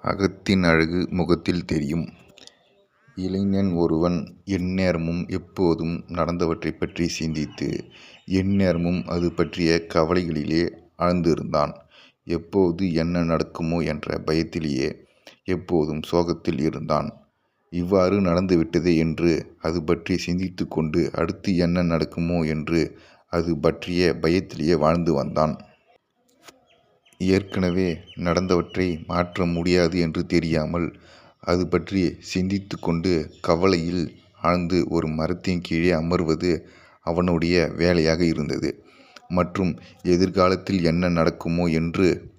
அகத்தின் அழகு முகத்தில் தெரியும். இளைஞன் ஒருவன் எந்நேரமும் எப்போதும் நடந்தவற்றைப் பற்றி சிந்தித்து எந்நேரமும் அது பற்றிய கவலைகளிலே ஆழ்ந்திருந்தான். எப்போது என்ன நடக்குமோ என்ற பயத்திலேயே எப்போதும் சோகத்தில் இருந்தான். இவ்வாறு நடந்துவிட்டதே என்று அது பற்றி சிந்தித்து கொண்டு அடுத்து என்ன நடக்குமோ என்று அது பற்றிய பயத்திலேயே வாழ்ந்து வந்தான். ஏற்கனவே நடந்தவற்றை மாற்ற முடியாது என்று தெரியாமல் அது பற்றி சிந்தித்து கொண்டு கவலையில் ஆழ்ந்து ஒரு மரத்தின் கீழே அமர்வது அவனுடைய வேலையாக இருந்தது. மற்றும் எதிர்காலத்தில் என்ன நடக்குமோ என்று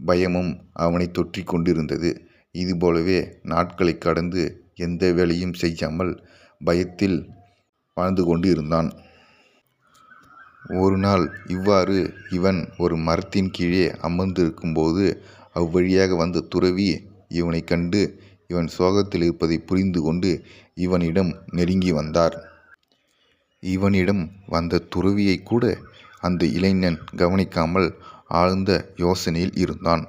பயமும் அவனை தொற்றிக் கொண்டிருந்தது. இதுபோலவே நாட்களை கடந்து எந்த வேலையும் செய்யாமல் பயத்தில் வாழ்ந்து கொண்டு இருந்தான். ஒரு நாள் இவ்வாறு இவன் ஒரு மரத்தின் கீழே அமர்ந்திருக்கும்போது அவ்வழியாக வந்த துறவி இவனை கண்டு இவன் சோகத்தில் இருப்பதை புரிந்து கொண்டு இவனிடம் நெருங்கி வந்தார். இவனிடம் வந்த துறவியை கூட அந்த இளைஞன் கவனிக்காமல் ஆழ்ந்த யோசனையில் இருந்தான்.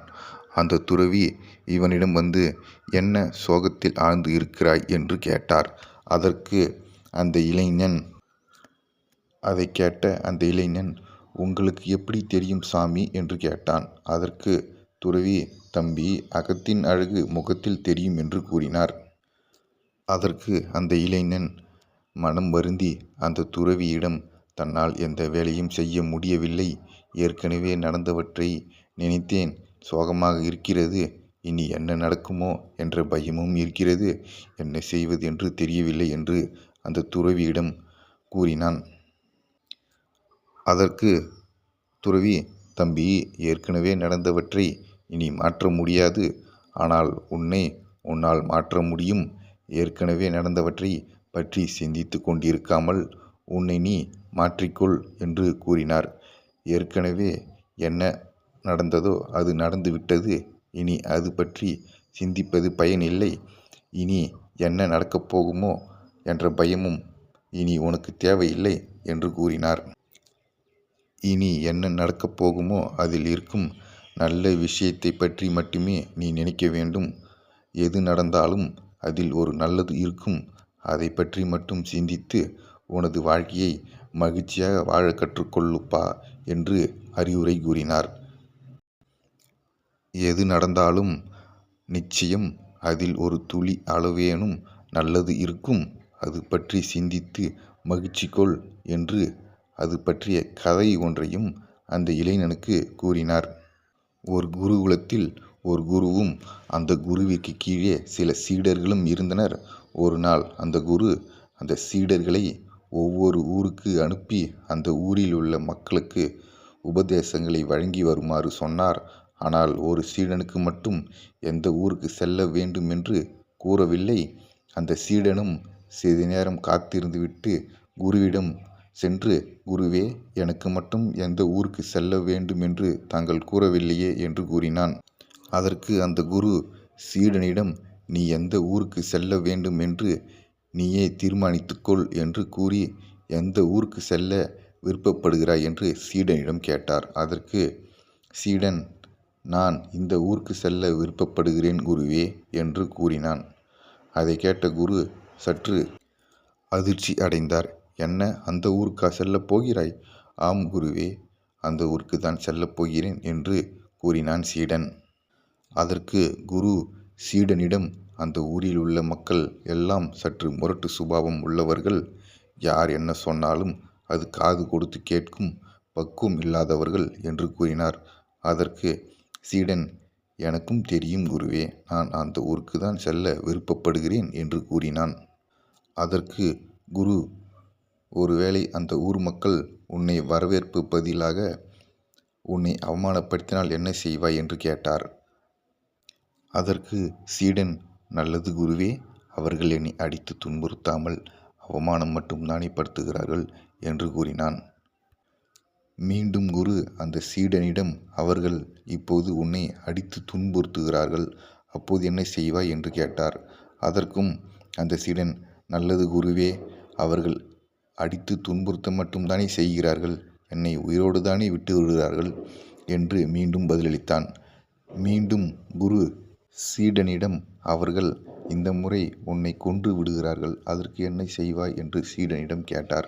அந்த துறவி இவனிடம் வந்து, "என்ன சோகத்தில் ஆழ்ந்து இருக்கிறாய்?" என்று கேட்டார். அதை கேட்ட அந்த இளைஞன், "உங்களுக்கு எப்படி தெரியும் சாமி?" என்று கேட்டான். அதற்கு துறவி, "தம்பி, அகத்தின் அழகு முகத்தில் தெரியும்" என்று கூறினார். அதற்கு அந்த இளைஞன் மனம் வருந்தி அந்த துறவியிடம், தன்னால் எந்த வேலையும் செய்ய முடியவில்லை, ஏற்கனவே நடந்தவற்றை நினைத்தேன், சோகமாக இருக்கிறது, இனி என்ன நடக்குமோ என்ற பயமும் இருக்கிறது, என்ன செய்வது என்று தெரியவில்லை என்று அந்த துறவியிடம் கூறினான். அதற்கு துறவி, "தம்பி, ஏற்கனவே நடந்தவற்றை இனி மாற்ற முடியாது, ஆனால் உன்னால் மாற்ற முடியும். ஏற்கனவே நடந்தவற்றை பற்றி சிந்தித்து கொண்டிருக்காமல் உன்னை நீ மாற்றிக்கொள்" என்று கூறினார். ஏற்கனவே என்ன நடந்ததோ அது நடந்துவிட்டது. இனி அது பற்றி சிந்திப்பது பயனில்லை. இனி என்ன நடக்கப் போகுமோ என்ற பயமும் இனி உனக்கு தேவையில்லை என்று கூறினார். இனி என்ன நடக்கப் போகுமோ அதில் இருக்கும் நல்ல விஷயத்தை பற்றி மட்டுமே நீ நினைக்க வேண்டும். எது நடந்தாலும் அதில் ஒரு நல்லது இருக்கும். அதை பற்றி மட்டும் சிந்தித்து உனது வாழ்க்கையை மகிழ்ச்சியாக வாழ கற்றுக்கொள்ளுப்பா என்று அறிவுரை கூறினார். எது நடந்தாலும் நிச்சயம் அதில் ஒரு துளி அளவேனும் நல்லது இருக்கும். அது பற்றி சிந்தித்து மகிழ்ச்சி கொள் என்று அது பற்றிய கதை ஒன்றையும் அந்த இளைஞனுக்கு கூறினார். ஒரு குருகுலத்தில் ஒரு குருவும் அந்த குருவிற்கு கீழே சில சீடர்களும் இருந்தனர். ஒரு நாள் அந்த குரு அந்த சீடர்களை ஒவ்வொரு ஊருக்கு அனுப்பி அந்த ஊரில் உள்ள மக்களுக்கு உபதேசங்களை வழங்கி வருமாறு சொன்னார். ஆனால் ஒரு சீடனுக்கு மட்டும் எந்த ஊருக்கு செல்ல வேண்டும் என்று கூறவில்லை. அந்த சீடனும் சிறிது நேரம் காத்திருந்துவிட்டு குருவிடம் சென்று, "குருவே, எனக்கு மட்டும் எந்த ஊருக்கு செல்ல வேண்டும் என்று தாங்கள் கூறவில்லையே" என்று கூறினான். அதற்கு அந்த குரு சீடனிடம், "நீ எந்த ஊருக்கு செல்ல வேண்டும் என்று நீயே தீர்மானித்துக்கொள்" என்று கூறி, "எந்த ஊருக்கு செல்ல விருப்பப்படுகிறாய்?" என்று சீடனிடம் கேட்டார். அதற்கு சீடன், "நான் இந்த ஊருக்கு செல்ல விருப்பப்படுகிறேன் குருவே" என்று கூறினான். அதை கேட்ட குரு சற்று அதிர்ச்சி அடைந்தார். "என்ன, அந்த ஊருக்கா செல்லப் போகிறாய்?" "ஆம் குருவே, அந்த ஊருக்கு தான் செல்லப் போகிறேன்" என்று கூறினான் சீடன். அதற்கு குரு சீடனிடம், "அந்த ஊரில் உள்ள மக்கள் எல்லாம் சற்று முரட்டு சுபாவம் உள்ளவர்கள். யார் என்ன சொன்னாலும் அது காது கொடுத்து கேட்கும் பக்குவம் இல்லாதவர்கள்" என்று கூறினார். அதற்கு சீடன், "எனக்கும் தெரியும் குருவே, நான் அந்த ஊருக்கு தான் செல்ல விருப்பப்படுகிறேன்" என்று கூறினான். அதற்கு குரு, "ஒருவேளை அந்த ஊர் மக்கள் உன்னை வரவேற்பு பதிலாக உன்னை அவமானப்படுத்தினால் என்ன செய்வாய்?" என்று கேட்டார். அதற்கு சீடன், "நல்லது குருவே, அவர்கள் என்னை அடித்து துன்புறுத்தாமல் அவமானம் மட்டும்தானே படுத்துகிறார்கள்" என்று கூறினான். மீண்டும் குரு அந்த சீடனிடம், "அவர்கள் இப்போது உன்னை அடித்து துன்புறுத்துகிறார்கள், அப்போது என்ன செய்வாய்?" என்று கேட்டார். அதற்கும் அந்த சீடன், "நல்லது குருவே, அவர்கள் அடித்து துன்புறுத்த மட்டும்தானே செய்கிறார்கள், என்னை உயிரோடு தானே விட்டு விடுகிறார்கள்" என்று மீண்டும் பதிலளித்தான். மீண்டும் குரு சீடனிடம் அவர்கள், இந்த முறை உன்னை கொன்று விடுகிறார்கள், அதற்கு என்ன செய்வாய் என்று சீடனிடம் கேட்டார்.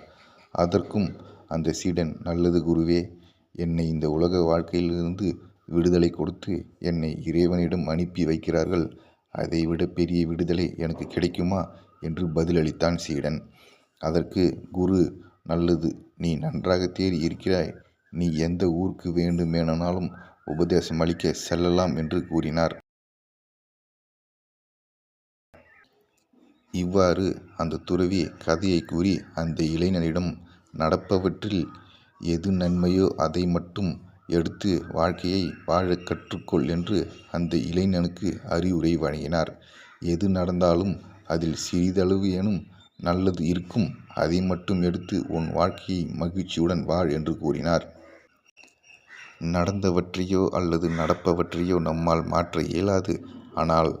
அதற்கும் அந்த சீடன், நல்லது குருவே, என்னை இந்த உலக வாழ்க்கையிலிருந்து விடுதலை கொடுத்து என்னை இறைவனிடம் அனுப்பி வைக்கிறார்கள், அதைவிட பெரிய விடுதலை எனக்கு கிடைக்குமா என்று பதிலளித்தான் சீடன். அதற்கு குரு, நல்லது, நீ நன்றாக தேறி இருக்கிறாய், நீ எந்த ஊருக்கு வேண்டுமானாலும் உபதேசம் அளிக்க செல்லலாம் என்று கூறினார். இவ்வாறு அந்த துறவி கதையை கூறி அந்த இளைஞனிடம் நடப்பவற்றில் எது நன்மையோ அதை மட்டும் எடுத்து வாழ்க்கையை வாழக் கற்றுக்கொள் என்று அந்த இளைஞனுக்கு அறிவுரை வழங்கினார். எது நடந்தாலும் அதில் சிறிதளவு எனும் நல்லது இருக்கும், அதை மட்டும் எடுத்து உன் வாழ்க்கையை மகிழ்ச்சியுடன் வாழ் என்று கூறினார். நடந்தவற்றையோ அல்லது நடப்பவற்றையோ நம்மால் மாற்ற இயலாது. ஆனால்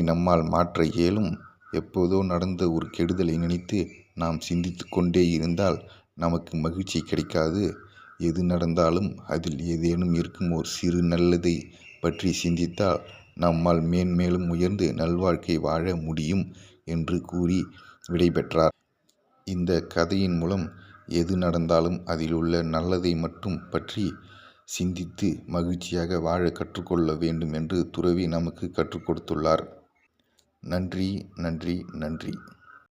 நம்மால் மாற்ற இயலும். எப்போதோ நடந்த ஒரு கெடுதலை நினைத்து நாம் சிந்தித்து கொண்டே இருந்தால் நமக்கு மகிழ்ச்சி கிடைக்காது. எது நடந்தாலும் அதில் ஏதேனும் இருக்கும் ஒரு சிறு நல்லதை பற்றி சிந்தித்தால் நம்மால் மேன்மேலும் உயர்ந்து நல்வாழ்க்கை வாழ முடியும் என்று கூறி விடைபெற்றார். இந்த கதையின் மூலம் எது நடந்தாலும் அதில் உள்ள நல்லதை மட்டும் பற்றி சிந்தித்து மகிழ்ச்சியாக வாழ கற்றுக்கொள்ள வேண்டும் என்று துறவி நமக்கு கற்றுக் கொடுத்துள்ளார். நன்றி, நன்றி, நன்றி.